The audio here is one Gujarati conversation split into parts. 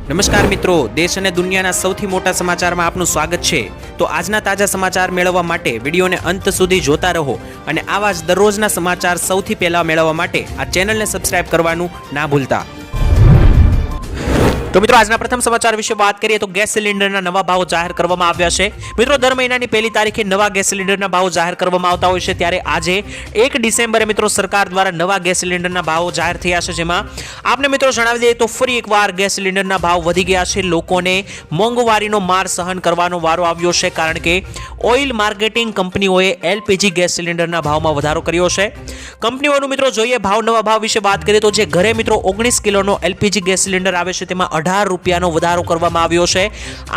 નમસ્કાર મિત્રો, દેશ અને દુનિયાના સૌથી મોટા સમાચારમાં આપનું સ્વાગત છે। તો આજના તાજા સમાચાર મેળવવા માટે વિડીયોને અંત સુધી જોતા રહો અને આવા જ દરરોજના સમાચાર સૌથી પહેલા મેળવવા માટે આ ચેનલને સબસ્ક્રાઇબ કરવાનું ના ભૂલતા। તો મિત્રો આજના પ્રથમ સમાચાર વિશે વાત કરીએ તો ગેસ સિલિન્ડરના નવા ભાવ જાહેર કરવામાં આવ્યા છે। મિત્રો દર મહિનાની પહેલી તારીખે નવા ગેસ સિલિન્ડરના ભાવ જાહેર કરવામાં આવતા હોય છે, ત્યારે આજે 1 ડિસેમ્બરે મિત્રો સરકાર દ્વારા નવા ગેસ સિલિન્ડરના ભાવો જાહેર થયા છે, જેમાં આપને મિત્રો જણાવી દઈએ તો ફરી એકવાર ગેસ સિલિન્ડરના ભાવ વધી ગયા છે। લોકોને મોંઘવારીનો માર સહન કરવાનો વારો આવ્યો છે, કારણ કે ઓઇલ માર્કેટિંગ કંપનીઓએ એલપીજી ગેસ સિલિન્ડરના ભાવમાં વધારો કર્યો છે। કંપનીઓનું મિત્રો જોઈએ નવા ભાવ વિશે વાત કરીએ તો જે ઘરે મિત્રો 19 કિલોનો એલપીજી ગેસ સિલિન્ડર આવે છે તેમાં 18 રૂપિયાનો વધારો કરવામાં આવ્યો છે।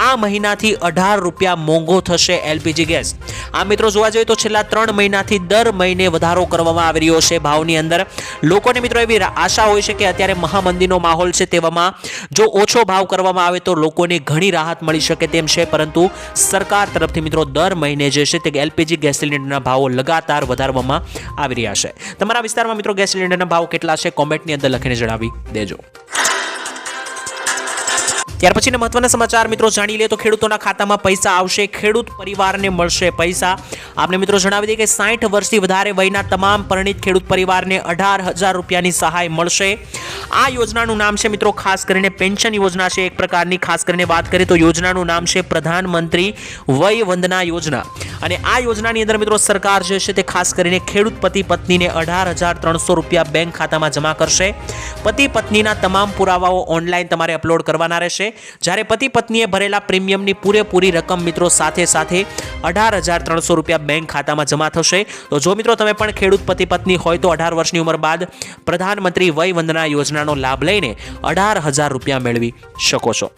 આ મહિનાથી 18 રૂપિયા મોંઘો થશે એલપીજી ગેસ। આ મિત્રો જોવા જઈએ તો છેલ્લા 3 મહિનાથી દર મહિને વધારો કરવામાં આવી રહ્યો છે ભાવની અંદર। લોકોને મિત્રો એવી આશા હોય છે કે અત્યારે મહામંદીનો માહોલ છે, તેવામાં જો ઓછો ભાવ કરવામાં આવે તો લોકોને ઘણી રાહત મળી શકે તેમ છે, પરંતુ સરકાર તરફથી મિત્રો દર મહિને જે છે તે એલપીજી ગેસ સિલિન્ડરના ભાવો લગાતાર વધારવામાં આવી રહ્યા છે। તમારા વિસ્તારમાં મિત્રો ગેસ સિલિન્ડરના ભાવ કેટલા છે કોમેન્ટની અંદર લખીને જણાવી દેજો। ત્યાર પછીના મહત્વના સમાચાર મિત્રો જાણી લે તો ખેડૂતોના ખાતામાં પૈસા આવશે, ખેડૂત પરિવારને મળશે પૈસા। આપને મિત્રો જણાવી દઈએ કે 60 વર્ષથી વધારે વયના તમામ પરિણીત ખેડૂત પરિવારને 18,000 રૂપિયાની સહાય મળશે। આ યોજનાનું નામ છે મિત્રો ખાસ કરીને પેન્શન યોજના છે એક પ્રકારની। ખાસ કરીને વાત કરીએ તો યોજનાનું નામ છે પ્રધાનમંત્રી વય વંદના યોજના, અને આ યોજનાની અંદર મિત્રો સરકાર જે છે તે ખાસ કરીને ખેડૂત પતિ પત્નીને 18,300 રૂપિયા બેંક ખાતામાં જમા કરશે। પતિ પત્નીના તમામ પુરાવાઓ ઓનલાઈન તમારે અપલોડ કરવાના રહેશે, જ્યારે પતિ પત્નીએ ભરેલા પ્રીમિયમની પૂરેપૂરી રકમ મિત્રો સાથે 18,300 રૂપિયા બેંક ખાતામાં જમા થશે। તો જો મિત્રો તમે પણ ખેડૂત પતિ પત્ની હોય તો 18 વર્ષની ઉંમર બાદ પ્રધાનમંત્રી વય વંદના યોજનાનો લાભ લઈને 18,000 રૂપિયા મેળવી શકો છો।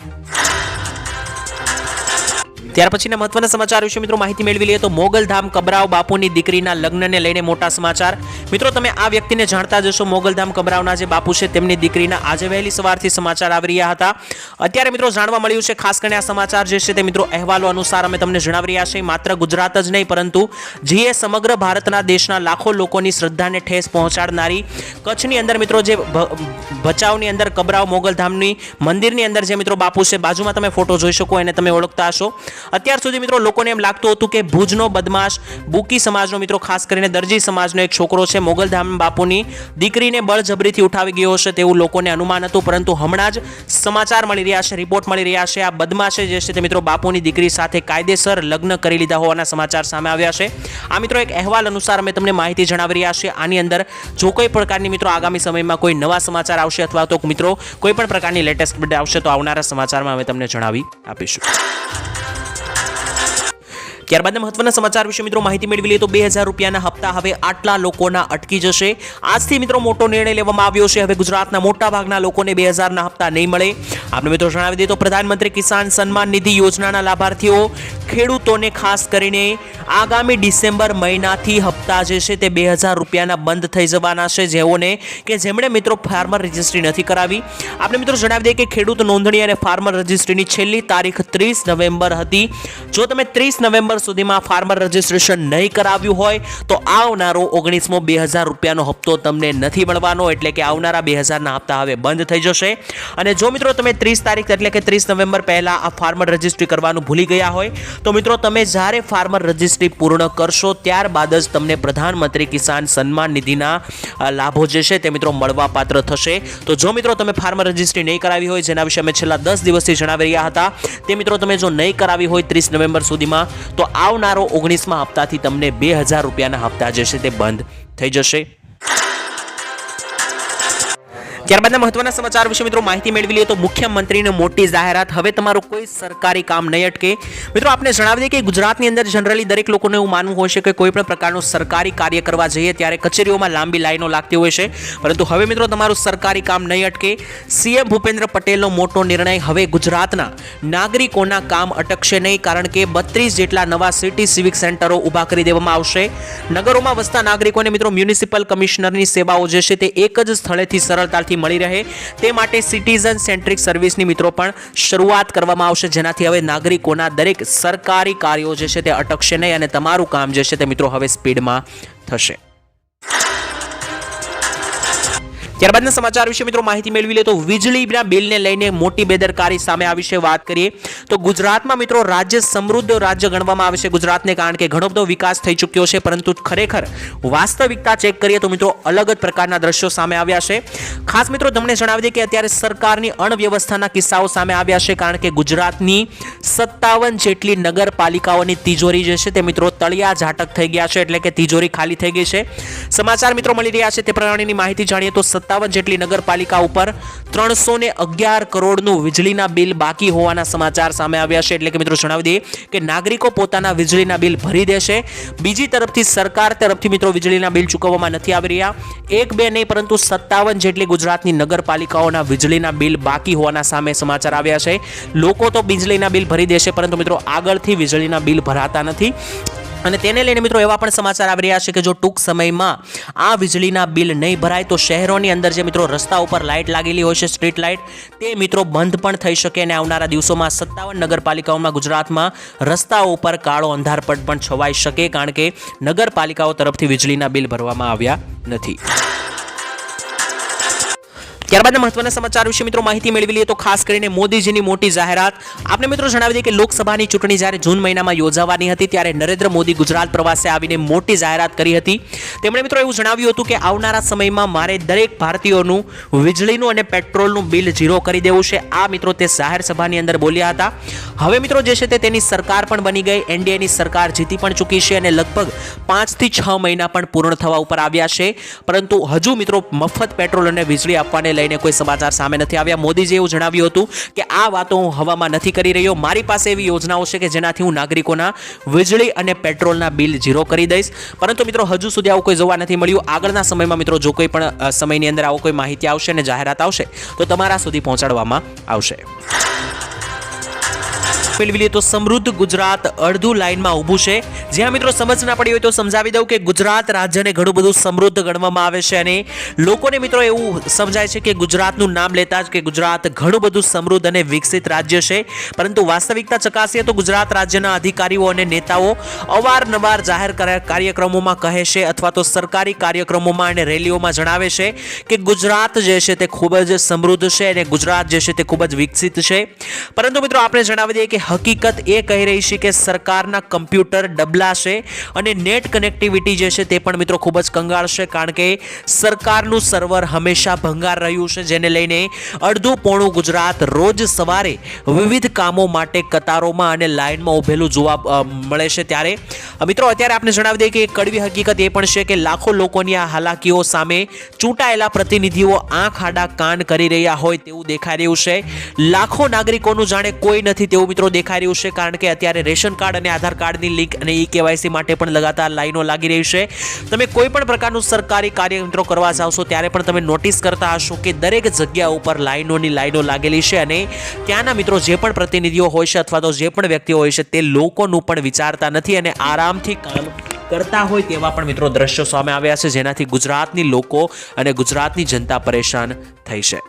ત્યાર પછીના મહત્વના સમાચાર વિશે મિત્રો માહિતી મેળવી લઈએ તો મોગલધામ કબરાવ બાપુની દીકરીના લગ્નને લઈને મોટા સમાચાર। મિત્રો તમે આ વ્યક્તિને જાણતા જશો, મોગલધામ કબરાવના જે બાપુ છે તેમની દીકરીના આજે વહેલી સવારથી સમાચાર આવી રહ્યા હતા। અત્યારે મિત્રો જાણવા મળ્યું છે, ખાસ કરીને આ સમાચાર જે છે તે મિત્રો અહેવાલો અનુસાર અમે તમને જણાવી રહ્યા છીએ, માત્ર ગુજરાત જ નહીં પરંતુ જે સમગ્ર ભારતના દેશના લાખો લોકોની શ્રદ્ધાને ઠેસ પહોંચાડનારી કચ્છની અંદર મિત્રો જે ભચાઉની અંદર કબરાવ મોગલધામની મંદિરની અંદર જે મિત્રો બાપુ છે, બાજુમાં તમે ફોટો જોઈ શકો એને તમે ઓળખતા હશો। અત્યાર સુધી મિત્રો લોકોને એમ લાગતું હતું કે ભુજનો બદમાશ બુકી સમાજનો મિત્રો ખાસ કરીને દરજી સમાજનો એક છોકરો છે મોગલધામ બાપુની દીકરીને બળજબરીથી ઉઠાવી ગયો હશે તેવું લોકોને અનુમાન હતું, પરંતુ હમણાં જ સમાચાર મળી રહ્યા છે, રિપોર્ટ મળી રહ્યા છે, આ બદમાશે જે છે તે મિત્રો બાપુની દીકરી સાથે કાયદેસર લગ્ન કરી લીધા હોવાના સમાચાર સામે આવ્યા છે। આ મિત્રો એક અહેવાલ અનુસાર અમે તમને માહિતી જણાવી રહ્યા છીએ। આની અંદર જો કોઈ પ્રકારની મિત્રો આગામી સમયમાં કોઈ નવા સમાચાર આવશે અથવા તો મિત્રો કોઈ પણ પ્રકારની લેટેસ્ટ અપડેટ આવશે તો આવનારા સમાચારમાં અમે તમને જણાવી આપીશું। ત્યારબાદના મહત્વના સમાચાર વિશે મિત્રો માહિતી મેળવી લઈએ તો 2,000 રૂપિયાના હપ્તા હવે આટલા લોકોના અટકી જશે। આજથી મિત્રો મોટો નિર્ણય લેવામાં આવ્યો છે, હવે ગુજરાતના મોટા ભાગના લોકોને 2,000ના હપ્તા નહીં મળે। આપણે મિત્રો જણાવી દઈએ તો પ્રધાનમંત્રી કિસાન સન્માન નિધિ યોજનાના લાભાર્થીઓ ખેડૂતોને ખાસ કરીને આગામી ડિસેમ્બર મહિનાથી હપ્તા જે છે તે 2,000 રૂપિયાના બંધ થઈ જવાના છે, જેઓને કે જેમણે મિત્રો ફાર્મર રજિસ્ટ્રી નથી કરાવી। આપણે મિત્રો જણાવી દઈએ કે ખેડૂત નોંધણી અને ફાર્મર રજિસ્ટ્રીની છેલ્લી તારીખ 30 નવેમ્બર હતી। જો તમે 30 નવેમ્બર સુધીમાં ફાર્મર રજિસ્ટ્રેશન નહીં કરાવ્યું હોય તો આવનારો 19મો 2,000 રૂપિયાનો હપ્તો તમને નથી મળવાનો, એટલે કે આવનારા 2,000ના હપ્તા હવે બંધ થઈ જશે। અને જો મિત્રો તમે 30 તારીખ એટલે કે 30 નવેમ્બર પહેલા આ ફાર્મર રજિસ્ટ્રી કરવાનું ભૂલી ગયા હોય તો મિત્રો તમે જ્યારે ફાર્મર રજિસ્ટ્રી પૂર્ણ કરશો ત્યારબાદ જ તમને પ્રધાનમંત્રી કિસાન સન્માન નિધિના લાભો જે છે તે મિત્રો મળવાપાત્ર થશે। તો જો મિત્રો તમે ફાર્મર રજિસ્ટ્રી નહીં કરાવી હોય, જેના વિશે અમે છેલ્લા 10 દિવસથી જણાવી રહ્યા હતા, તે મિત્રો તમે જો નહીં કરાવી હોય 30 નવેમ્બર સુધીમાં તો આવનારો 19મા હપ્તાથી તમને 2,000 રૂપિયાના હપ્તા જે છે તે બંધ થઈ જશે। ત્યારબાદના મહત્વના સમાચાર વિશે મિત્રો માહિતી મેળવી લઈએ તો મુખ્યમંત્રીની મોટી જાહેરાત, હવે તમારું કોઈ સરકારી કામ નહીં અટકે। મિત્રો આપને જણાવી દઈએ કે ગુજરાતની અંદર જનરલી દરેક લોકોને એવું માનવું હોય છે કે કોઈ પણ પ્રકારનું સરકારી કાર્ય કરવા જઈએ ત્યારે કચેરીઓમાં લાંબી લાઈનો લાગતી હોય છે, પરંતુ હવે મિત્રો તમારું સરકારી કામ નહીં અટકે। સીએમ ભૂપેન્દ્ર પટેલનો મોટો નિર્ણય, હવે ગુજરાતના નાગરિકોના કામ અટકશે નહીં, કારણ કે 32 જેટલા નવા સિટી સિવિક સેન્ટરો ઊભા કરી દેવામાં આવશે। નગરોમાં વસતા નાગરિકોને મિત્રો મ્યુનિસિપલ કમિશનરની સેવાઓ જે છે તે એક જ સ્થળેથી સરળતાથી મળી રહે તે માટે સિટીઝન સેન્ટ્રિક સર્વિસની મિત્રો પણ શરૂઆત કરવામાં આવશે, જેનાથી હવે નાગરિકોના દરેક સરકારી કાર્યો જે છે તે અટકશે નહીં અને તમારું કામ જે છે તે મિત્રો હવે સ્પીડમાં થશે। ત્યારબાદના સમાચાર વિશે મિત્રો માહિતી મેળવી લે તો વીજળીના બિલને લઈને મોટી બેદરકારી સામે આવી છે. વાત કરીએ તો ગુજરાતમાં મિત્રો રાજ્ય સમૃદ્ધ રાજ્ય ગણવામાં આવે છે ગુજરાતને, કારણ કે ઘણો બધો વિકાસ થઈ ચૂક્યો છે, પરંતુ ખરેખર વાસ્તવિકતા ચેક કરીએ તો મિત્રો અલગ જ પ્રકારના દ્રશ્યો સામે આવ્યા છે. ખાસ મિત્રો તમને જણાવી દઈએ કે અત્યારે સરકારની અણવ્યવસ્થાના કિસ્સાઓ સામે આવ્યા છે, કારણ કે ગુજરાતની 57 જેટલી નગરપાલિકાઓની તિજોરી જે છે તે મિત્રો તળિયા ઝાટક થઈ ગયા છે, એટલે કે તિજોરી ખાલી થઈ ગઈ છે. સમાચાર મિત્રો મળી રહ્યા છે તે પ્રમાણેની માહિતી જાણીએ તો 57 જેટલી નગરપાલિકા ઉપર 311 કરોડનું વીજળીના બિલ બાકી હોવાના સમાચાર સામે આવ્યા છે. એટલે કે મિત્રો જણાવી દઈએ કે નાગરિકો પોતાના વીજળીના બિલ ભરી દેશે. બીજી તરફથી સરકાર તરફથી મિત્રો વીજળીના બિલ ચૂકવવામાં નથી આવી રહ્યા. એક બે નહીં પરંતુ 57 જેટલી ગુજરાતની નગરપાલિકાઓના વીજળીના બિલ બાકી હોવાના સામે સમાચાર આવ્યા છે. લોકો તો વીજળીના બિલ ભરી દેશે, પરંતુ મિત્રો આગળથી વીજળીના બિલ ભરાતા નથી. અને તેને લઈને મિત્રો એવા પણ સમાચાર આવી રહ્યા છે કે જો ટૂંક સમયમાં આ વીજળીના બિલ નહીં ભરાય તો શહેરોની અંદર જે મિત્રો રસ્તા ઉપર લાઇટ લાગેલી હોય છે, સ્ટ્રીટ લાઇટ, તે મિત્રો બંધ પણ થઈ શકે અને આવનારા દિવસોમાં 57 નગરપાલિકાઓમાં ગુજરાતમાં રસ્તાઓ ઉપર કાળો અંધારપટ પણ છવાઈ શકે, કારણ કે નગરપાલિકાઓ તરફથી વીજળીના બિલ ભરવામાં આવ્યા નથી. ત્યારબાદના મહત્વના સમાચાર વિશે મિત્રો માહિતી મેળવી લઈએ તો ખાસ કરીને મોદીજીની મોટી જાહેરાત. આપણે મિત્રો જણાવી દઈએ કે લોકસભાની ચૂંટણી જ્યારે જૂન મહિનામાં યોજાવાની હતી ત્યારે નરેન્દ્ર મોદી ગુજરાત પ્રવાસે આવીને મોટી જાહેરાત કરી હતી. તેમણે મિત્રો એવું જણાવ્યું હતું કે આવનારા સમયમાં મારે દરેક ભારતીયોનું વીજળીનું અને પેટ્રોલનું બિલ ઝીરો કરી દેવું છે. આ મિત્રો તે જાહેર સભાની અંદર બોલ્યા હતા. હવે મિત્રો જે છે તે તેની સરકાર પણ બની ગઈ, એનડીએની સરકાર જીતી પણ ચૂકી છે અને લગભગ 5 થી 6 મહિના પણ પૂર્ણ થવા ઉપર આવ્યા છે, પરંતુ હજુ મિત્રો મફત પેટ્રોલ અને વીજળી આપવાને લઈને કોઈ સમાચાર સામે નથી આવ્યા. મોદીજીએ એવું જણાવ્યું હતું કે આ વાતો હું હવામાં નથી કરી રહ્યો, મારી પાસે એવી યોજનાઓ છે કે જેનાથી હું નાગરિકોના વીજળી અને પેટ્રોલના બિલ ઝીરો કરી દઈશ, પરંતુ મિત્રો હજુ સુધી આવું કોઈ જોવા નથી મળ્યું. આગળના સમયમાં મિત્રો જો કોઈ પણ સમયની અંદર આવો કોઈ માહિતી આવશે અને જાહેરાત આવશે તો તમારા સુધી પહોંચાડવામાં આવશે. તો સમૃદ્ધ ગુજરાત અડધું લાઈનમાં ઊભું છે. જ્યાં મિત્રો સમજ ના પડી હોય તો સમજાવી દઉં કે ગુજરાત રાજ્યને ઘણું બધું સમૃદ્ધ ગણવામાં આવે છે અને લોકોને મિત્રો એવું સમજાય છે કે ગુજરાતનું નામ લેતા જ કે ગુજરાત ઘણું બધું સમૃદ્ધ અને વિકસિત રાજ્ય છે, પરંતુ વાસ્તવિકતા ચકાસીએ તો ગુજરાત રાજ્યના અધિકારીઓ અને નેતાઓ અવારનવાર જાહેર કાર્યક્રમોમાં કહે છે અથવા તો સરકારી કાર્યક્રમોમાં અને રેલીઓમાં જણાવે છે કે ગુજરાત જે છે તે ખૂબ જ સમૃદ્ધ છે અને ગુજરાત જે છે તે ખૂબ જ વિકસિત છે, પરંતુ મિત્રો આપણે જણાવી દઈએ કે હકીકત એ કહી રહી છે કે સરકારના કમ્પ્યુટર ડબલા છે અને નેટ કનેક્ટિવિટી જે છે તે પણ મિત્રો ખૂબ જ કંગાળ છે, કારણ કે સરકારનું સર્વર હંમેશા ભંગાર રહ્યું છે, જેને લઈને અડધું પોણું ગુજરાત રોજ સવારે વિવિધ કામો માટે કતારોમાં અને લાઇનમાં ઉભેલું જોવા મળે છે. ત્યારે મિત્રો અત્યારે આપણે જણાવી દઈએ કે કડવી હકીકત એ પણ છે કે લાખો લોકોની આ હાલાકીઓ સામે ચૂંટાયેલા પ્રતિનિધિઓ આંખ આડા કાન કરી રહ્યા હોય તેવું દેખાઈ રહ્યું છે. લાખો નાગરિકોનું જાણે કોઈ નથી તેવું મિત્રો દેખાઈ રહ્યું છે, કારણ કે અત્યારે રેશન કાર્ડ અને આધાર કાર્ડની લિંક અને ઈ-કેવાયસી માટે પણ લગાતાર લાઈનો લાગી રહી છે. તમે કોઈ પણ પ્રકારનું સરકારી કાર્ય મિત્રો કરવા જાવશો ત્યારે પણ તમે નોટિસ કરતા હશો કે દરેક જગ્યા ઉપર લાઈનોની લાઈનો લાગેલી છે અને ત્યાંના મિત્રો જે પણ પ્રતિનિધિઓ હોય છે અથવા તો જે પણ વ્યક્તિઓ હોય છે તે લોકોનું પણ વિચારતા નથી અને આરામથી કામ કરતા હોય તેવા પણ મિત્રો દ્રશ્યો સામે આવ્યા છે, જેનાથી ગુજરાતની લોકો અને ગુજરાતની જનતા પરેશાન થઈ છે.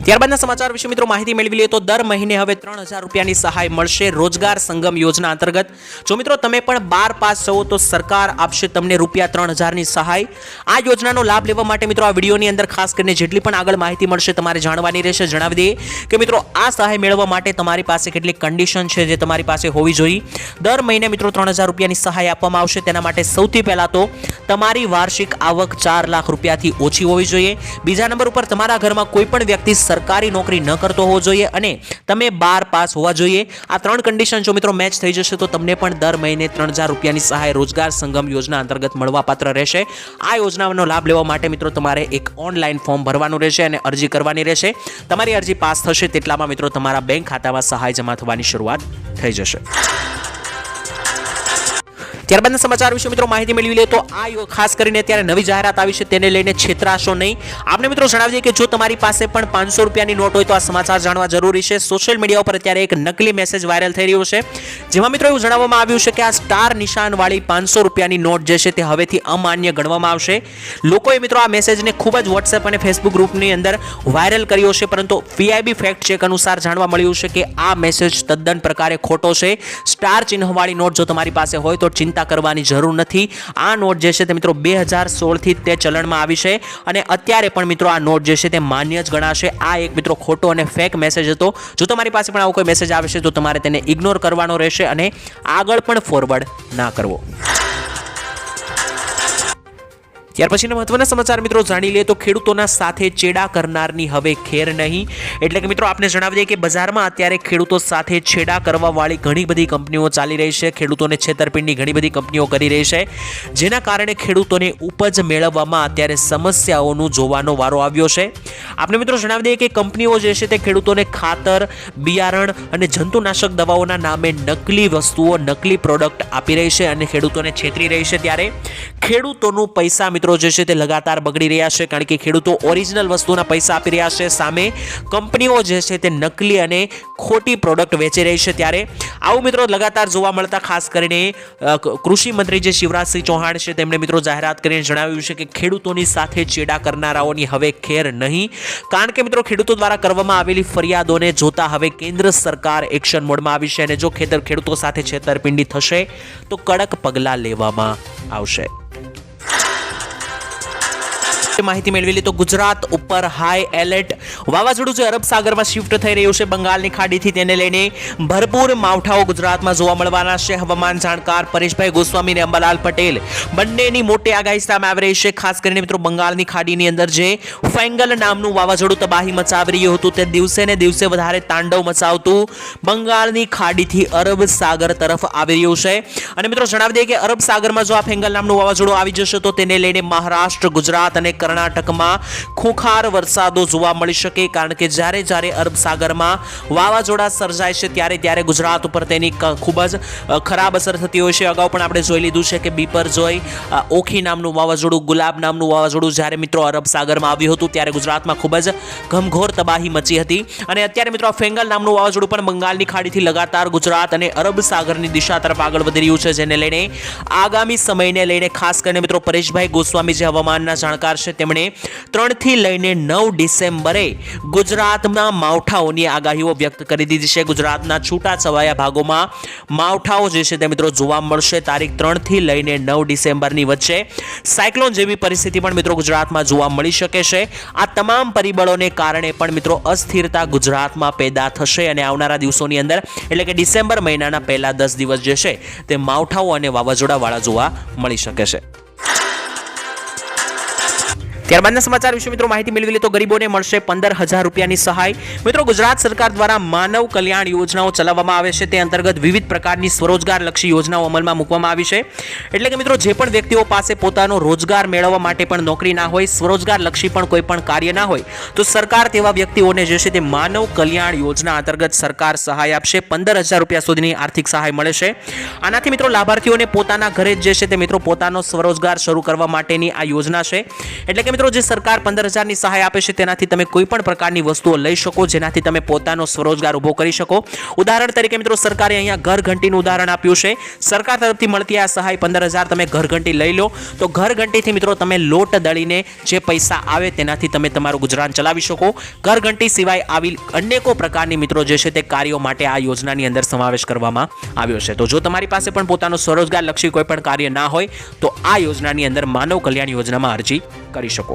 ત્યારબાદના સમાચાર વિશે મિત્રો માહિતી મેળવી લઈએ તો દર મહિને હવે 3000 રૂપિયાની સહાય મળશે રોજગાર સંગમ યોજના અંતર્ગત. જો મિત્રો તમે પણ 12 પાસ છો તો સરકાર આપશે તમને રૂપિયા 3000ની સહાય. આ યોજનાનો લાભ લેવા માટે મિત્રો આ વિડીયોની અંદર ખાસ કરીને જેટલી પણ આગળ માહિતી મળશે તમારે જાણવાની રહેશે. જણાવી દઈએ કે મિત્રો આ સહાય મેળવવા માટે તમારી પાસે કેટલીક કન્ડિશન છે જે તમારી પાસે હોવી જોઈએ. દર મહિને મિત્રો 3000 રૂપિયાની સહાય આપવામાં આવશે. તેના માટે સૌથી પહેલા તો તમારી વાર્ષિક આવક 4 લાખ રૂપિયાથી ઓછી હોવી જોઈએ. બીજા નંબર ઉપર તમારા ઘરમાં કોઈ પણ વ્યક્તિ સરકારી નોકરી ન કરતો હોવો જોઈએ અને તમે 12 પાસ હોવા જોઈએ. આ 3 કન્ડિશન જો મિત્રો મેચ થઈ જશે તો તમને પણ દર મહિને 3000 રૂપિયાની સહાય રોજગાર સંગમ યોજના અંતર્ગત મળવાપાત્ર રહેશે. આ યોજનાનો લાભ લેવા માટે મિત્રો તમારે એક ઓનલાઈન ફોર્મ ભરવાનું રહેશે અને અરજી કરવાની રહેશે. તમારી અરજી પાસ થશે તેટલામાં મિત્રો તમારા બેંક ખાતામાં સહાય જમા થવાની શરૂઆત થઈ જશે. ત્યારબાદના સમાચાર વિશે મિત્રો માહિતી મેળવી લે તો આ ખાસ કરીને અત્યારે નવી જાહેરાત આવી છે તેને લઈને છેતરાશો નહીં. આપણે મિત્રો જણાવી દઈએ કે જો તમારી પાસે પણ 500 રૂપિયાની નોટ હોય તો આ સમાચાર જાણવા જરૂરી છે. સોશિયલ મીડિયા ઉપર અત્યારે એક નકલી મેસેજ વાયરલ થઈ રહ્યો છે જેમાં મિત્રો એવું જણાવવામાં આવ્યું છે કે આ સ્ટાર નિશાનવાળી 500 રૂપિયાની નોટ જે છે તે હવેથી અમાન્ય ગણવામાં આવશે. લોકોએ મિત્રો આ મેસેજને ખૂબ જ વોટ્સએપ અને ફેસબુક ગ્રુપની અંદર વાયરલ કર્યો છે, પરંતુ PIB ફેક્ટ ચેક અનુસાર જાણવા મળ્યું છે કે આ મેસેજ તદ્દન પ્રકારે ખોટો છે. સ્ટાર ચિહ્નવાળી નોટ જો તમારી પાસે હોય તો ચિંતા ચિંતા કરવાની જરૂર નથી. આ નોટ જે છે તે મિત્રો 2016થી તે ચલણમાં આવી છે અને અત્યારે પણ મિત્રો આ નોટ જે છે તે માન્ય જ ગણાશે. આ એક મિત્રો ખોટો અને ફેક મેસેજ હતો. જો તમારી પાસે પણ આવો કોઈ મેસેજ આવે છે તો તમારે તેને ઇગ્નોર કરવાનો રહેશે અને આગળ પણ ફોરવર્ડ ના કરવો. ત્યાર પછીના મહત્વના સમાચાર મિત્રો જાણી લઈએ તો ખેડૂતોના સાથે ચેડા કરનારની હવે ખેર નહીં. એટલે કે મિત્રો આપને જણાવી દઈએ કે બજારમાં અત્યારે ખેડૂતો સાથે છેડા કરવાવાળી ઘણી બધી કંપનીઓ ચાલી રહી છે. ખેડૂતોને છેતરપિંડી ઘણી બધી કંપનીઓ કરી રહી છે, જેના કારણે ખેડૂતોને ઉપજ મેળવવામાં અત્યારે સમસ્યાઓનું જોવાનો વારો આવ્યો છે. આપણે મિત્રો જણાવી દઈએ કે કંપનીઓ જે છે તે ખેડૂતોને ખાતર, બિયારણ અને જંતુનાશક દવાઓના નામે નકલી વસ્તુઓ, નકલી પ્રોડક્ટ આપી રહી છે અને ખેડૂતોને છેતરી રહી છે. ત્યારે ખેડૂતોનું પૈસા મિત્રો જે છે તે લગાતાર બગડી રહ્યા છે, કારણ કે ખેડૂતો ઓરિજિનલ વસ્તુના પૈસા આપી રહ્યા છે, સામે કંપનીઓ જે છે તે નકલી અને ખોટી પ્રોડક્ટ વેચી રહી છે. ત્યારે આવું મિત્રો લગાતાર જોવા મળતા ખાસ કરીને કૃષિ મંત્રી જે શિવરાજસિંહ ચૌહાણ છે તેમણે મિત્રો જાહેરાત કરીને જણાવ્યું છે કે ખેડૂતોની સાથે ચેડા કરનારાઓની હવે ખેર નહીં. કારણ કે મિત્રો ખેડૂતો દ્વારા કરવામાં આવેલી ફરિયાદોને જોતા હવે કેન્દ્ર સરકાર એક્શન મોડમાં આવી છે અને જો ખેડૂતો સાથે છેતરપિંડી થશે તો કડક પગલાં લેવામાં આવશે. માહિતી મેળવી લી તો ગુજરાત ઉપર હાઈ એલર્ટ. વાવાઝોડું જે અરબ સાગરમાં શિફ્ટ થઈ રહ્યું છે બંગાળની ખાડીથી, તેને લઈને ભરપૂર માવઠાઓ ગુજરાતમાં જોવા મળવાના છે. હવામાન જાણકાર પરેશભાઈ ગોસ્વામી અને અંબાલાલ પટેલ બંનેની મોટી આગાહી સામે આવી રહી છે. ખાસ કરીને મિત્રો બંગાળની ખાડીની અંદર જે ફેંગલ નામનું વાવાઝોડું તબાહી મચાવી રહ્યું હતું તે દિવસે ને દિવસે વધારે તાંડવ મચાવતું બંગાળની ખાડીથી અરબ સાગર તરફ આવી રહ્યું છે. અને મિત્રો જણાવી દઈએ કે અરબ સાગરમાં જો આ ફેંગલ નામનું વાવાઝોડું આવી જશે તો તેને લઈને મહારાષ્ટ્ર, ગુજરાત અને કર્ણાટકમાં ખૂંખાર વરસાદો જોવા મળી શકે. કારણ કે જ્યારે જ્યારે અરબ સાગરમાં વાવાઝોડા સર્જાય છે ત્યારે ગુજરાત ઉપર તેની ખૂબ જ ખરાબ અસર થતી હોય છે. અગાઉ પણ આપણે જોઈ લીધું છે કે બીપરજોય, ઓખી નામનું વાવાઝોડું, ગુલાબ નામનું વાવાઝોડું જ્યારે મિત્રો અરબ સાગરમાં આવ્યું હતું ત્યારે ગુજરાતમાં ખૂબ જ ઘમઘોર તબાહી મચી હતી. અને અત્યારે મિત્રો ફેંગલ નામનું વાવાઝોડું પણ બંગાળની ખાડીથી લગાતાર ગુજરાત અને અરબ સાગરની દિશા તરફ આગળ વધી રહ્યું છે, જેને લઈને આગામી સમયને લઈને ખાસ કરીને મિત્રો પરેશભાઈ ગોસ્વામી જે હવામાનના જાણકાર છે તેમણે 3 થી લઈને 9 ડિસેમ્બરે ગુજરાતમાં માવઠાઓની આગાહીઓ વ્યક્ત કરી દીધી છે. ગુજરાતના છૂટાછવાયા ભાગોમાં માવઠાઓ જે છે તે મિત્રો જોવા મળશે. તારીખ 3 થી લઈને 9 ડિસેમ્બરની વચ્ચે સાયક્લોન જેવી પરિસ્થિતિ પણ મિત્રો ગુજરાતમાં જોવા મળી શકે છે. આ તમામ પરિબળોને કારણે પણ મિત્રો અસ્થિરતા ગુજરાતમાં પેદા થશે અને આવનારા દિવસોની અંદર એટલે કે ડિસેમ્બર મહિનાના પહેલા 10 દિવસ જે છે તે માવઠાઓ અને વાવાઝોડાવાળા જોવા મળી શકે છે. ત્યારબાદના સમાચાર વિશે મિત્રો માહિતી મેળવી લે તો ગરીબોને મળશે 15,000 રૂપિયાની સહાય. મિત્રો ગુજરાત સરકાર દ્વારા માનવ કલ્યાણ યોજનાઓ ચલાવવામાં આવે છે. તે અંતર્ગત વિવિધ પ્રકારની સ્વરોજગાર લક્ષી યોજનાઓ અમલમાં મૂકવામાં આવી છે. એટલે કે મિત્રો જે પણ વ્યક્તિઓ પાસે પોતાનો રોજગાર મેળવવા માટે પણ નોકરી ના હોય, સ્વરોજગાર લક્ષી પણ કોઈ પણ કાર્ય ના હોય, તો સરકાર તેવા વ્યક્તિઓને જે છે તે માનવ કલ્યાણ યોજના અંતર્ગત સરકાર સહાય આપશે. 15,000 રૂપિયા સુધીની આર્થિક સહાય મળે છે. આનાથી મિત્રો લાભાર્થીઓને પોતાના ઘરે જ જે છે તે મિત્રો પોતાનો સ્વરોજગાર શરૂ કરવા માટેની આ યોજના છે. એટલે કે મિત્રો જે સરકાર 15,000 ની સહાય આપે છે તેનાથી તમે કોઈ પણ પ્રકારની વસ્તુઓ લઈ શકો, જેનાથી તમે પોતાનો સ્વરોજગાર ઉભો કરી શકો. ઉદાહરણ તરીકે મિત્રો સરકારે અહીંયા ઘરઘંટીનું ઉદાહરણ આપ્યું છે. સરકાર તરફથી મળતી આ સહાય 15,000 તમે ઘરઘંટી લઈ લો તો ઘરઘંટીથી મિત્રો તમે લોટ દળીને જે પૈસા આવે તેનાથી તમે તમારું ગુજરાન ચલાવી શકો. ઘરઘંટી સિવાય આવી અનેકો પ્રકારની મિત્રો જે છે તે કાર્યો માટે આ યોજનાની અંદર સમાવેશ કરવામાં આવ્યો છે. તો જો તમારી પાસે પણ પોતાનો સ્વરોજગાર લક્ષી કોઈ પણ કાર્ય ના હોય તો આ યોજનાની અંદર માનવ કલ્યાણ યોજનામાં અરજી કરી શકો.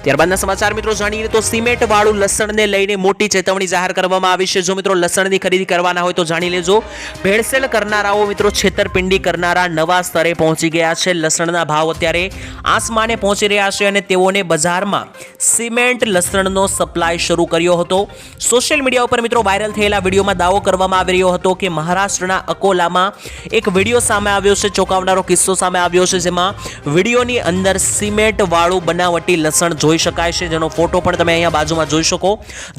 ત્યારબાદના સમાચાર મિત્રો જાણીએ તો સિમેન્ટ વાળું લસણને લઈને મોટી ચેતવણી જાહેર કરવામાં આવી છે. જો મિત્રો લસણની ખરીદી કરવાના હોય તો જાણી લેજો. ભેળસેળ કરનારાઓ મિત્રો છેતરપિંડી કરનારા નવા સ્તરે પહોંચી ગયા છે. લસણના ભાવ અત્યારે આસમાને પહોંચી રહ્યા છે અને તેઓને બજારમાં સિમેન્ટ લસણનો સપ્લાય શરૂ કર્યો હતો. સોશિયલ મીડિયા ઉપર મિત્રો વાયરલ થયેલા વિડીયોમાં દાવો કરવામાં આવી રહ્યો હતો કે મહારાષ્ટ્રના અકોલામાં એક વિડીયો સામે આવ્યો છે. ચોંકાવનારો કિસ્સો સામે આવ્યો છે, જેમાં વિડીયોની અંદર સિમેન્ટ વાળું બનાવટી લસણ જોઈ શકાય છે, જેનો ફોટો પણ તમે અહીંયા બાજુમાં જોઈ શકો.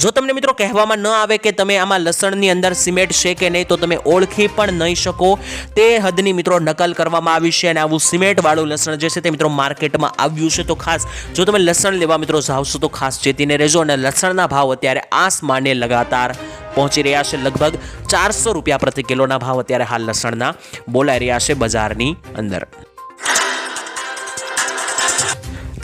જો તમને મિત્રો કહેવામાં ન આવે કે તમે આમાં લસણની અંદર સિમેન્ટ છે કે નહીં તો તમે ઓળખી પણ નહીં શકો. તે હદની મિત્રો નકલ કરવામાં આવી છે અને આવું સિમેન્ટ વાળું લસણ જે છે તે મિત્રો માર્કેટમાં આવ્યું છે. તો ખાસ જો તમે લસણ લેવા મિત્રો જાવશો તો ખાસ ચેતીને રહેજો. અને લસણના ભાવ અત્યારે આસમાને લગાતાર પહોંચી રહ્યા છે. લગભગ 400 રૂપિયા પ્રતિ કિલોના ભાવ અત્યારે હાલ લસણના બોલાઈ રહ્યા છે બજારની અંદર.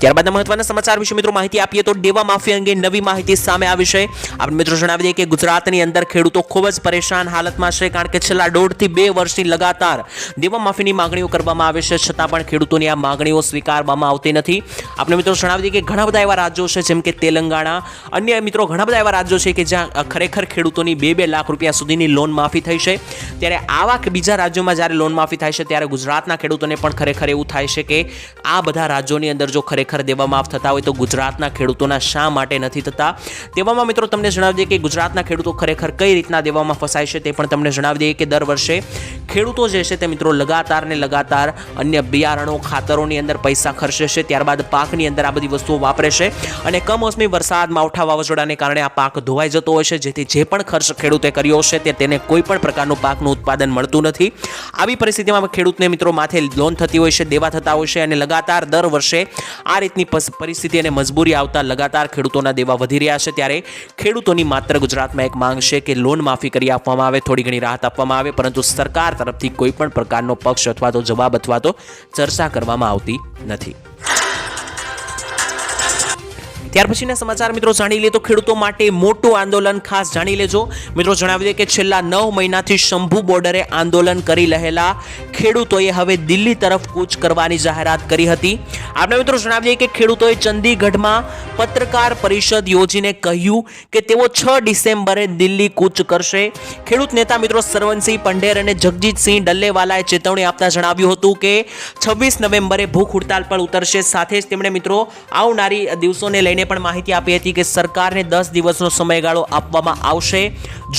ત્યારબાદ મહત્વના સમાચાર વિશે મિત્રો માહિતી આપીએ તો દેવા માફી અંગે નવી માહિતી સામે આવી છે. આપણે મિત્રો જણાવી દઈએ કે ગુજરાતની અંદર ખેડૂતો ખૂબ જ પરેશાન હાલતમાં છે, કારણ કે છેલ્લા 1.5 થી 2 વર્ષથી લગાતાર દેવા માફીની માંગણીઓ કરવામાં આવે છે, છતાં પણ ખેડૂતોની આ માંગણીઓ સ્વીકારવામાં આવતી નથી. આપણે મિત્રો જણાવી દઈએ કે ઘણા બધા એવા રાજ્યો છે જેમ કે તેલંગાણા, અન્ય મિત્રો ઘણા બધા એવા રાજ્યો છે કે જ્યાં ખરેખર ખેડૂતોની 2-2 લાખ રૂપિયા સુધીની લોન માફી થઈ છે. ત્યારે આવા બીજા રાજ્યોમાં જ્યારે લોન માફી થાય છે ત્યારે ગુજરાતના ખેડૂતોને પણ ખરેખર એવું થાય છે કે આ બધા રાજ્યોની અંદર જો ખરેખર દેવા માફ થતા હોય તો ગુજરાતના ખેડૂતોના શા માટે નથી થતા. તેવામાં મિત્રો તમને જણાવી દઈએ કે ગુજરાતના ખેડૂતો ખરેખર કઈ રીતના દેવામાં ફસાય છે તે પણ તમને જણાવી દઈએ કે દર વર્ષે ખેડૂતો જે છે તે મિત્રો લગાતાર ને લગાતાર અન્ય બિયારણો, ખાતરોની અંદર પૈસા ખર્ચે છે, ત્યારબાદ પાકની અંદર આ બધી વસ્તુઓ વાપરે છે અને કમોસમી વરસાદ, માવઠા, વાવાઝોડાને કારણે આ પાક ધોવાઈ જતો હોય છે, જેથી જે પણ ખર્ચ ખેડૂતે કર્યો છે તે તેને કોઈ પણ પ્રકારનું પાકનું ઉત્પાદન મળતું નથી. આવી પરિસ્થિતિમાં ખેડૂતને મિત્રો માથે લોન થતી હોય છે, દેવા થતા હોય છે અને લગાતાર દર વર્ષે આ રીતની પરિસ્થિતિ અને મજબૂરી આવતા લગાતાર ખેડૂતોના દેવા વધી રહ્યા છે. ત્યારે ખેડૂતોની માત્ર ગુજરાતમાં એક માંગ છે કે લોન માફી કરી આપવામાં આવે, થોડી ઘણી રાહત આપવામાં આવે, પરંતુ સરકાર તરફથી કોઈ પણ પ્રકારનો પક્ષ અથવા તો જવાબ અથવા તો ચર્ચા કરવામાં આવતી નથી. ત્યાર પછીના સમાચાર મિત્રો જાણી લે તો ખેડૂતો માટે મોટું આંદોલન, ખાસ જાણી લેજો મિત્રો. જણાવી દે કે છેલ્લા 9 મહિનાથી શંભુ બોર્ડરે આંદોલન કરી રહેલા ખેડૂતોએ હવે દિલ્હી તરફ કૂચ કરવાની જાહેરાત કરી હતી. આપણે મિત્રો જણાવી દઈએ કે ખેડૂતોએ ચંદીગઢમાં પત્રકાર પરિષદ યોજીને કહ્યું કે તેઓ 6 ડિસેમ્બરે દિલ્હી કૂચ કરશે. ખેડૂત નેતા મિત્રો સરવનસિંહ પંઢેર અને જગજીતસિંહ ડલ્લેવાલાએ ચેતવણી આપતા જણાવ્યું હતું કે 26 નવેમ્બરે ભૂખ હડતાલ પર ઉતરશે. સાથે જ તેમણે મિત્રો આવનારી દિવસોને લઈને પણ માહિતી આપી હતી કે સરકારને 10 દિવસનો સમયગાળો આપવામાં આવશે.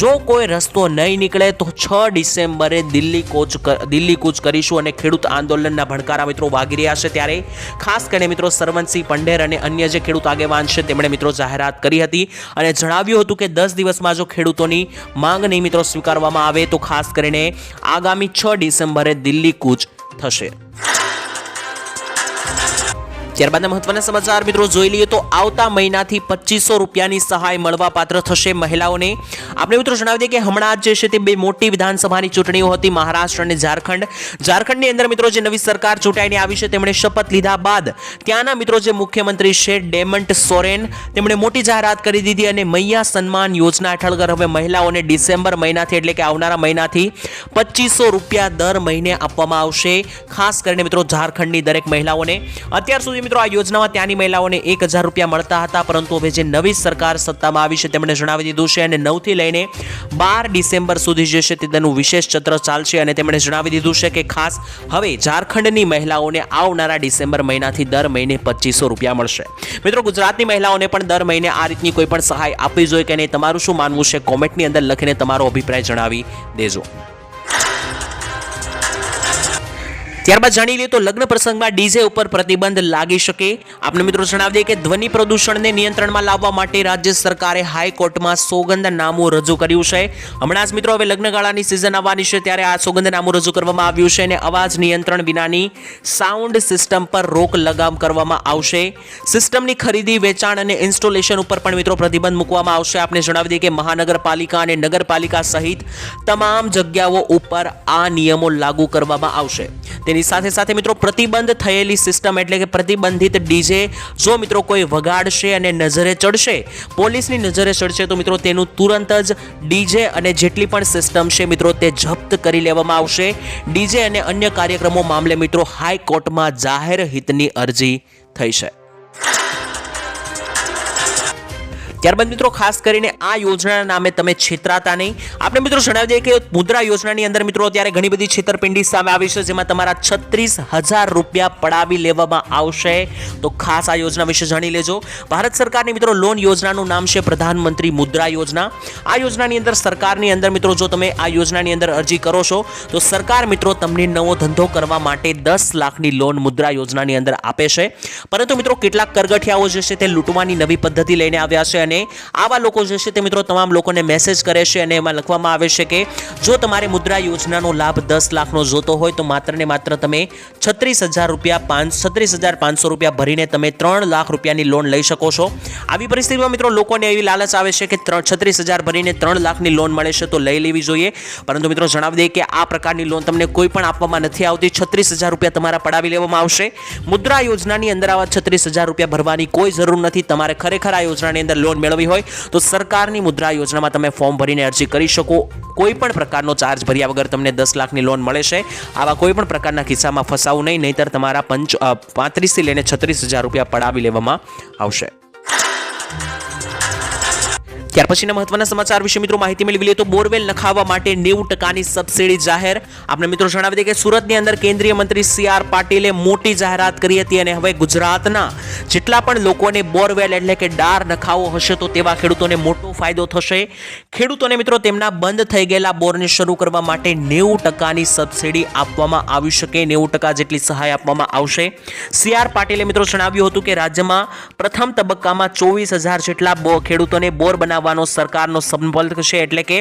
જો કોઈ રસ્તો નહીં નીકળે તો 6 ડિસેમ્બરે દિલ્હી કૂચ કરીશું અને ખેડૂત આંદોલનના ભડકારા મિત્રો વાગી રહ્યા છે. ત્યારે ખાસ કરીને મિત્રો સરવનસિંહ પંઢેર અને અન્ય જે ખેડૂત આગેવાન છે તેમણે મિત્રો જાહેરાત કરી હતી અને જણાવ્યું હતું કે 10 દિવસમાં જો ખેડૂતોની માંગ નહીં મિત્રો સ્વીકારવામાં આવે તો ખાસ કરીને આગામી 6 ડિસેમ્બરે દિલ્હી કૂચ થશે. ત્યારબાદ મહત્વના સમાચાર મિત્રો જોઈ લઈએ તો આવતા મહિનાથી 2500 રૂપિયાની સહાય મળવા પાત્ર થશે મહિલાઓને. આપણે મિત્રો જણાવી દઈએ કે હમણાં જ જે છે તે 2 મોટી વિધાનસભાની ચૂંટણીઓ હતી, મહારાષ્ટ્ર અને ઝારખંડ. ઝારખંડની અંદર મિત્રો જે નવી સરકાર ચૂંટાઈને આવી છે તેમણે શપથ લીધા બાદ ત્યાંના મિત્રો જે મુખ્યમંત્રી છે ડેમન્ટ સોરેન, તેમણે મોટી જાહેરાત કરી દીધી અને મૈયા સન્માન યોજના હેઠળ હવે મહિલાઓને ડિસેમ્બર મહિનાથી એટલે કે આવનારા મહિનાથી 2500 રૂપિયા દર મહિને આપવામાં આવશે, ખાસ કરીને મિત્રો ઝારખંડની દરેક મહિલાઓને. અત્યાર સુધી મિત્રો આ યોજનામાં ત્યાંની મહિલાઓને 1000 રૂપિયા મળતા હતા, પરંતુ હવે જે નવી સરકાર સત્તામાં આવી છે તેમણે જણાવી દીધું છે અને 9 થી લઈને 12 ડિસેમ્બર સુધી જે છે તેનું વિશેષ ચત્ર ચાલશે અને તેમણે જણાવી દીધું છે કે ખાસ હવે ઝારખંડની મહિલાઓને આવનારા ડિસેમ્બર મહિનાથી દર મહિને 2500 રૂપિયા મળશે. મિત્રો ગુજરાતની મહિલાઓને પણ દર મહિને આ રીતની કોઈ પણ સહાય આપવી જોઈએ કે નહીં, તમારું શું માનવું છે કોમેન્ટની અંદર લખીને તમારો અભિપ્રાય જણાવી દેજો. ત્યારબાદ જાણી લઈએ તો લગ્ન પ્રસંગમાં ડીજે ઉપર પ્રતિબંધ લાગી શકે. આપણે મિત્રો જણાવી દઈએ કે ધ્વનિ પ્રદૂષણને નિયંત્રણમાં લાવવા માટે રાજ્ય સરકારે હાઈકોર્ટમાં સોગંદનામું રજૂ કર્યું છે. હમણાં જ મિત્રો હવે લગ્નગાળાની સિઝન આવવાની છે ત્યારે આ સોગંદનામું રજૂ કરવામાં આવ્યું છે અને અવાજ નિયંત્રણ વિનાની સાઉન્ડ સિસ્ટમ પર રોક લગામ કરવામાં આવશે. સિસ્ટમની ખરીદી, વેચાણ અને ઇન્સ્ટોલેશન ઉપર પણ મિત્રો પ્રતિબંધ મૂકવામાં આવશે. આપણે જણાવી દઈએ કે મહાનગરપાલિકા અને નગરપાલિકા સહિત તમામ જગ્યાઓ ઉપર આ નિયમો લાગુ કરવામાં આવશે. તેની સાથે સાથે મિત્રો પ્રતિબંધ થયેલી સિસ્ટમ એટલે કે પ્રતિબંધિત ડીજે જો મિત્રો કોઈ વગાડશે અને નજરે ચડશે, પોલીસની નજરે ચડશે તો મિત્રો તેનું તુરંત જ ડીજે અને જેટલી પણ સિસ્ટમ છે મિત્રો તે જપ્ત કરી લેવામાં આવશે. ડીજે અને અન્ય કાર્યક્રમો મામલે મિત્રો હાઈકોર્ટમાં જાહેર હિતની અરજી થઈ છે. ત્યારબાદ મિત્રો ખાસ કરીને આ યોજનાના નામે તમે છેતરાતા નહીં. આપણે મિત્રો જણાવી દઈએ કે મુદ્રા યોજનાની અંદર મિત્રો અત્યારે ઘણી બધી છેતરપિંડી સામે આવી છે, જેમાં તમારા 36,000 રૂપિયા પડાવી લેવામાં આવશે. તો ખાસ આ યોજના વિશે જાણી લેજો. ભારત સરકારની મિત્રો લોન યોજનાનું નામ છે પ્રધાનમંત્રી મુદ્રા યોજના. આ યોજનાની અંદર સરકારની અંદર મિત્રો જો તમે આ યોજનાની અંદર અરજી કરો છો તો સરકાર મિત્રો તમને નવો ધંધો કરવા માટે 10 લાખની લોન મુદ્રા યોજનાની અંદર આપે છે. પરંતુ મિત્રો કેટલાક કરગઠિયાઓ જે છે તે લૂંટવાની નવી પદ્ધતિ લઈને આવ્યા છે અને આવા લોકો જે છે તે મિત્રો તમામ લોકોને મેસેજ કરે છે અને એમાં લખવામાં આવે છે કે જો તમારે મુદ્રા યોજનાનો લાભ 10 લાખનો જોતો હોય તો માત્ર ને માત્ર તમે 36,500 રૂપિયા ભરીને તમે 3 લાખ રૂપિયાની લોન લઈ શકો છો। આવી પરિસ્થિતિમાં મિત્રો લોકોને એવી લાલચ આવે છે કે 36,000 ભરીને 3 લાખની લોન મળે છે તો લઈ લેવી જોઈએ, પરંતુ મિત્રો જણાવી દઈએ કે આ પ્રકારની લોન તમને કોઈ પણ આપવામાં નથી આવતી। 36,000 રૂપિયા તમારા પડાવી લેવામાં આવશે। મુદ્રા યોજનાની અંદર આવા 36,000 રૂપિયા ભરવાની કોઈ જરૂર નથી। તમારે ખરેખર આ યોજનાની અંદર લોન મેળવવી હોય તો સરકારની મુદ્રા યોજનામાં તમે ફોર્મ ભરીને અરજી કરી શકો। કોઈ પણ પ્રકારનો ચાર્જ ભર્યા વગર તમને 10 લાખની લોન મળે છે। આવા કોઈ પણ પ્રકારના કિસ્સામાં ફસાવું નહીં, નહીંતર તમારા 35 થી લઈને 36,000 રૂપિયા પડાવી લેવામાં આવશે। ત્યાર પછીના મહત્વના સમાચાર વિશે મિત્રો માહિતી મેળવી લઈએ તો બોરવેલ નખાવવા માટે 90% સબસિડી જાહેર। આપણે મિત્રો જણાવી દઈએ કે સુરતની અંદર કેન્દ્રીય મંત્રી CR પાટીલે મોટી જાહેરાત કરી હતી અને હવે ગુજરાતના જેટલા પણ લોકોને બોરવેલ એટલે કે ડાર નખાવો હશે તો તેવા ખેડૂતોને મોટો ફાયદો થશે। ખેડૂતોને મિત્રો તેમના બંધ થઈ ગયેલા બોરને શરૂ કરવા માટે 90%ની સબસિડી આપવામાં આવી શકે, 90% જેટલી સહાય આપવામાં આવશે। CR પાટીલે મિત્રો જણાવ્યું હતું કે રાજ્યમાં પ્રથમ તબક્કામાં 24,000 જેટલા ખેડૂતોને બોર બનાવવાનો સરકારનો સંકલ્પ છે, એટલે કે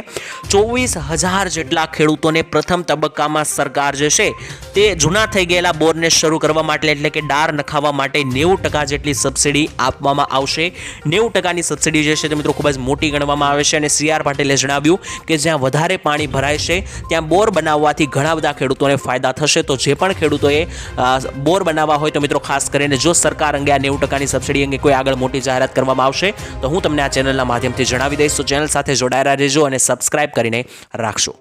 24,000 જેટલા ખેડૂતોને પ્રથમ તબક્કામાં સરકાર જે છે તે જૂના થઈ ગયેલા બોરને શરૂ કરવા માટે એટલે કે ડાર નખાવવા માટે 90% જેટલી સબસિડી આપવામાં આવશે। 90%ની સબસિડી જે છે તે મિત્રો ખૂબ જ મોટી ગણવામાં આવે છે અને CR પાટીલે જણાવ્યું કે જ્યાં વધારે પાણી ભરાય છે ત્યાં બોર બનાવવાથી ઘણા બધા ખેડૂતોને ફાયદા થશે। તો જે પણ ખેડૂતોએ બોર બનાવવા હોય તો મિત્રો ખાસ કરીને જો સરકાર અંગે આ 90%ની સબસિડી અંગે કોઈ આગળ મોટી જાહેરાત કરવામાં આવશે તો હું તમને આ ચેનલના માધ્યમથી જણાવી દઈશ। તો ચેનલ સાથે જોડાયેલા રહેજો અને સબસ્ક્રાઇબ કરીને રાખશો।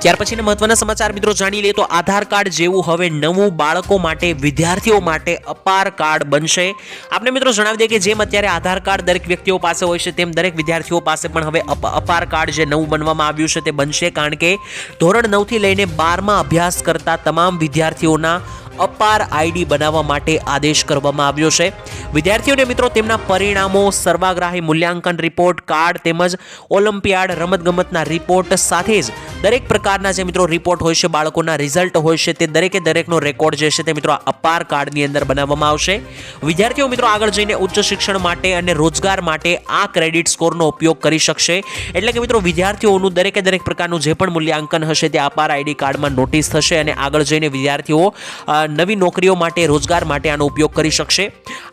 ત્યાર પછીના મહત્વના સમાચાર મિત્રો જાણી લઈએ તો આધાર કાર્ડ જેવું હવે નવું બાળકો માટે વિદ્યાર્થીઓ માટે અપાર કાર્ડ બનશે। આપણે મિત્રો જણાવી દઈએ કે જેમ અત્યારે આધાર કાર્ડ દરેક વ્યક્તિઓ પાસે હોય છે તેમ દરેક વિદ્યાર્થીઓ પાસે પણ હવે અપાર કાર્ડ જે નવું બનવામાં આવ્યું છે તે બનશે, કારણ કે ધોરણ 9 થી લઈને 12માં અભ્યાસ કરતા તમામ વિદ્યાર્થીઓના અપાર આઈડી બનાવવા માટે આદેશ કરવામાં આવ્યો છે। વિદ્યાર્થીઓને મિત્રો તેમના પરિણામો, સર્વગ્રાહી મૂલ્યાંકન રિપોર્ટ કાર્ડ તેમજ ઓલિમ્પિયાડ રમતગમતના રિપોર્ટ સાથે જ દરેક પ્રકારના જે મિત્રો રિપોર્ટ હોય છે, બાળકોના રિઝલ્ટ હોય છે તે દરેકનો રેકોર્ડ જે છે તે મિત્રો અપાર કાર્ડની અંદર બનાવવામાં આવશે। વિદ્યાર્થીઓ મિત્રો આગળ જઈને ઉચ્ચ શિક્ષણ માટે અને રોજગાર માટે આ ક્રેડિટ સ્કોરનો ઉપયોગ કરી શકશે, એટલે કે મિત્રો વિદ્યાર્થીઓનું દરેક પ્રકારનું જે પણ મૂલ્યાંકન હશે તે અપાર આઈડી કાર્ડમાં નોટિસ થશે અને આગળ જઈને વિદ્યાર્થીઓ નવી નોકરીઓ માટે, રોજગાર માટે આનો ઉપયોગ કરી શકશે।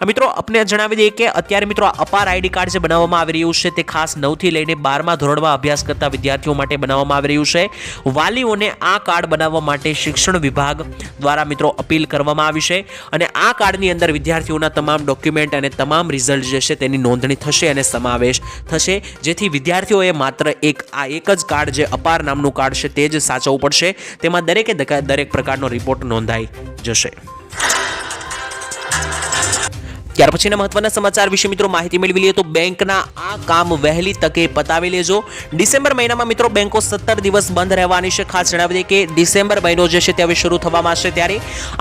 મિત્રો આપણે જણાવી દઈએ કે અત્યારે મિત્રો અપાર આઈડી કાર્ડ જે બનાવવામાં આવી રહ્યું છે તે ખાસ 9 થી લઈને 12મા ધોરણમાં અભ્યાસ કરતા વિદ્યાર્થીઓ માટે બનાવવામાં આવી રહ્યું છે। વાલીઓને આ કાર્ડ બનાવવા માટે શિક્ષણ વિભાગ દ્વારા મિત્રો અપીલ કરવામાં આવી છે અને આ કાર્ડની અંદર વિદ્યાર્થીઓના તમામ ડોક્યુમેન્ટ અને તમામ રિઝલ્ટ જે છે તેની નોંધણી થશે અને સમાવેશ થશે, જેથી વિદ્યાર્થીઓએ માત્ર એક જ કાર્ડ જે અપાર નામનું કાર્ડ છે તે જ સાચવવું પડશે। તેમાં દરેક પ્રકારનો રિપોર્ટ નોંધાઈ જશે। ત્યાર પછીના મહત્વના સમાચાર વિશે મિત્રો માહિતી મેળવી લઈએ તો બેંકના આ કામ વહેલી તકે પતાવી લેજો। ડિસેમ્બર મહિનામાં મિત્રો બેંકો 17 દિવસ બંધ રહેવાની છે। ખાસ જણાવી દઈએ કે ડિસેમ્બર મહિનો જે છે તે હવે શરૂ થવામાં છે, ત્યારે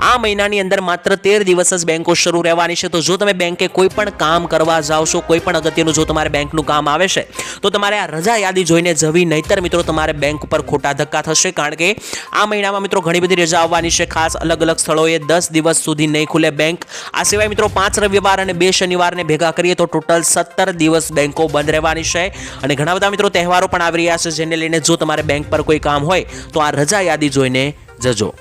આ મહિનાની અંદર માત્ર 13 દિવસ જ બેંકો શરૂ રહેવાની છે। તો જો તમે બેંકે કોઈ પણ કામ કરવા જાઓ છો, કોઈ પણ અગત્યનું જો તમારે બેંકનું કામ આવે છે તો તમારે આ રજા યાદી જોઈને જવી, નહીતર મિત્રો તમારે બેંક ઉપર ખોટા ધક્કા થશે, કારણ કે આ મહિનામાં મિત્રો ઘણી બધી રજા આવવાની છે। ખાસ અલગ સ્થળોએ 10 દિવસ સુધી નહીં ખુલે બેંક। આ સિવાય મિત્રો 5 રવિવાર અને 2 શનિવારને ભેગા કરીએ તો ટોટલ 17 દિવસ બેંકો બંધ રહેવાની છે અને ઘણા બધા મિત્રો તહેવારો પણ આવી રહ્યા છે, જેને લઈને જો તમારે બેંક પર કોઈ કામ હોય તો આ રજા યાદી જોઈને જજો।